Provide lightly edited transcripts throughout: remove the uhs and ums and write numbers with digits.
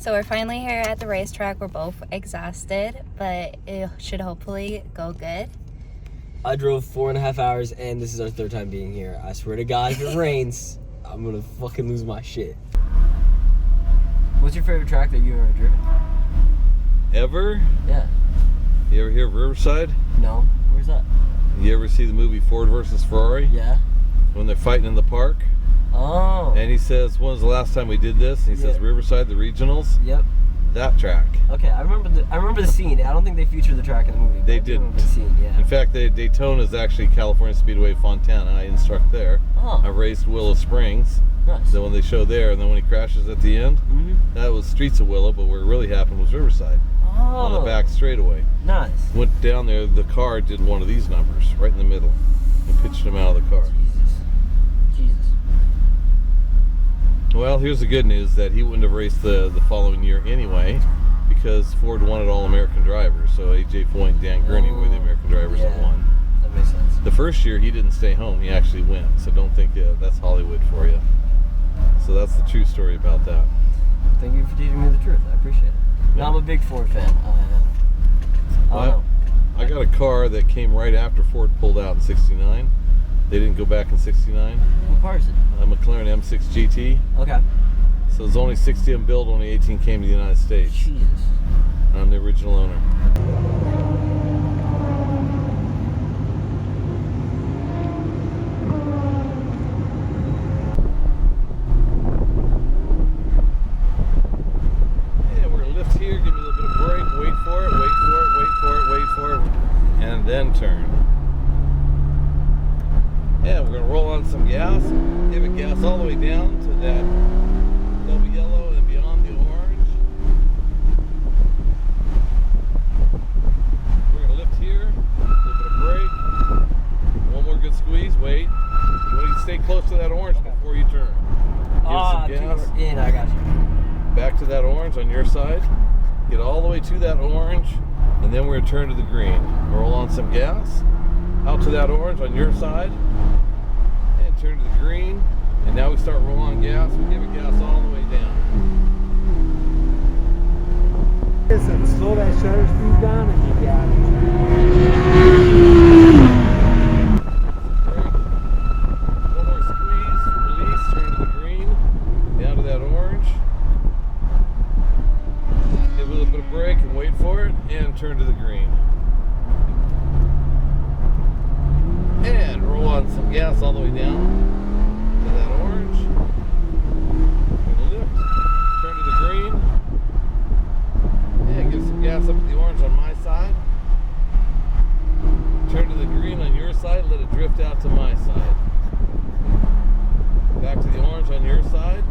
So we're finally here at the racetrack. We're both exhausted, but it should hopefully go good. I drove 4.5 hours, and this is our third time being here. I swear to God, if it rains, I'm gonna fucking lose my shit. What's your favorite track that you've ever driven? Ever? Yeah. You ever hear of Riverside? No. Where's that? You ever see the movie Ford versus Ferrari? Yeah. When they're fighting in the park? Oh. And he says, when's the last time we did this? And he says, Riverside, the regionals? Yep. That track. Okay, I remember the scene. I don't think they featured the track in the movie. They didn't. The scene, yeah. In fact, Daytona is actually California Speedway Fontana. I instruct there. Oh. I raced Willow Springs. Nice. So when they show there, and then when he crashes at the end, that was Streets of Willow, but where it really happened was Riverside. Oh. On the back straightaway. Nice. Went down there, the car did one of these numbers, right in the middle, and pitched him out of the car. Jesus. Well, here's the good news, that he wouldn't have raced the following year anyway, because Ford wanted All-American drivers. So A.J. Foyt and Dan Gurney were the American drivers that won. That makes sense. The first year, he didn't stay home. He actually went. So don't think that's Hollywood for you. So that's the true story about that. Thank you for teaching me the truth. I appreciate it. Now, I'm a big Ford fan. I don't know. I got a car that came right after Ford pulled out in '69. They didn't go back in '69. What car is it? A McLaren M6 GT. Okay. So there's only 60 of them built, only 18 came to the United States. Jesus. And I'm the original owner. Yeah, we're gonna lift here, give me a little bit of brake, wait for it, wait for it, wait for it, wait for it, and then turn. Yeah, we're gonna roll on some gas, give it gas all the way down to that double yellow and beyond the orange. We're gonna lift here, a little bit of brake, one more good squeeze, wait. You want to stay close to that orange before you turn. Give it some gas. In, I got you. Back to that orange on your side. Get all the way to that orange, and then we're gonna turn to the green. Roll on some gas, out to that orange on your side, and turn to the green. And now we start rolling gas. We give it gas all the way down. Listen, slow that shutter speed down and you got it. Brake. One more squeeze, release, turn to the green, down to that orange. Give a little bit of brake and wait for it, and turn to the green. And roll on some gas all the way down to that orange. We're gonna lift, turn to the green, and give some gas up to the orange on my side. Turn to the green on your side, let it drift out to my side. Back to the orange on your side,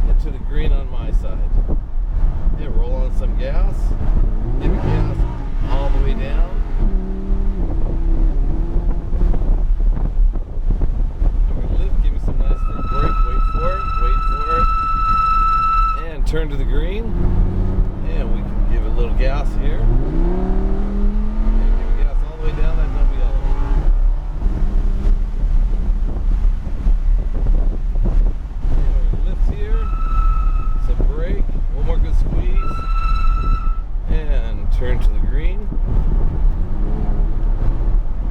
and to the green on my side. And roll on some gas, give it gas all the way down. Turn to the green, and we can give it a little gas here, and give it gas all the way down that double yellow. And we're gonna lift here, some brake, one more good squeeze, and turn to the green,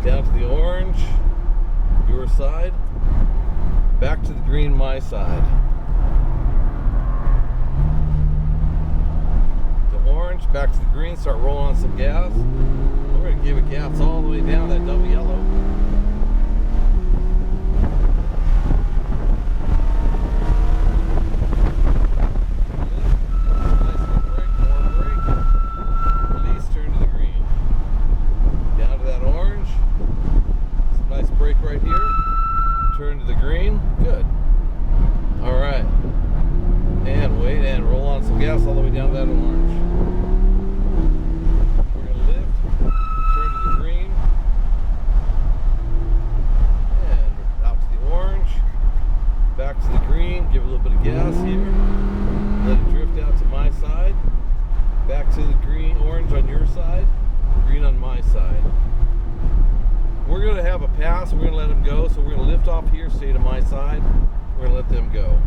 down to the orange, your side, back to the green, my side. Orange, back to the green, start rolling on some gas. We're going to give it gas all the way down that double yellow. Nice little brake, more brake. Release, turn to the green. Down to that orange. Some nice brake right here. Turn to the green. Good. All right. And wait, and roll on some gas all the way down to that orange. We're going to lift, turn to the green, and out to the orange, back to the green, give a little bit of gas here, let it drift out to my side, back to the green, orange on your side, green on my side. We're going to have a pass, we're going to let them go, so we're going to lift off here, stay to my side, we're going to let them go.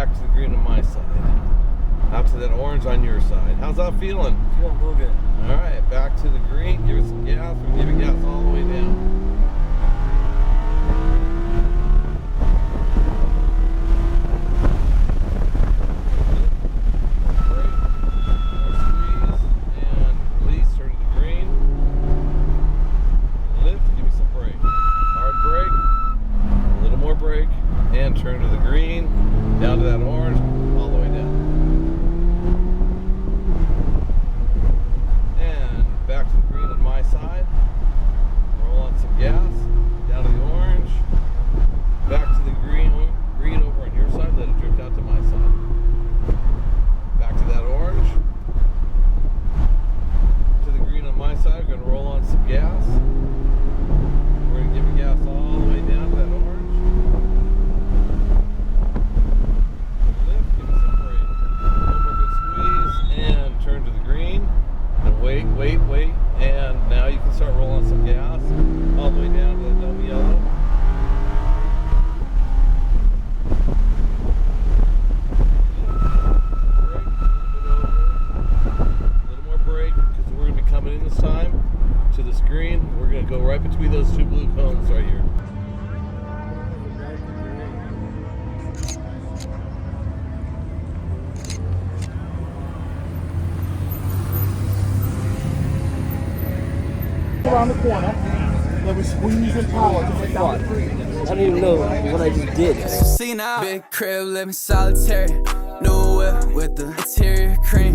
back to the green on my side. Out to that orange on your side. How's that feeling? Feeling real good. All right, back to the green. Give it some gas. We're giving gas all the way down. And turn to the green, down to that orange, all the way down. And back to the green on my side. Roll on some gas, down to the orange, back to the green over on your side, let it drift out to my side. Back to that orange, to the green on my side, we're gonna roll on some gas. We're gonna give it gas all the way down to that orange. Wait, and now you can start rolling some gas all the way down to the double yellow. A little more brake, because we're going to be coming in this time to the screen. We're going to go right between those two blue cones right here. Around the corner, there was squeezing power to get down the creek. I don't even know what I just did. See now, big crib, living solitary. New whip with the interior cream.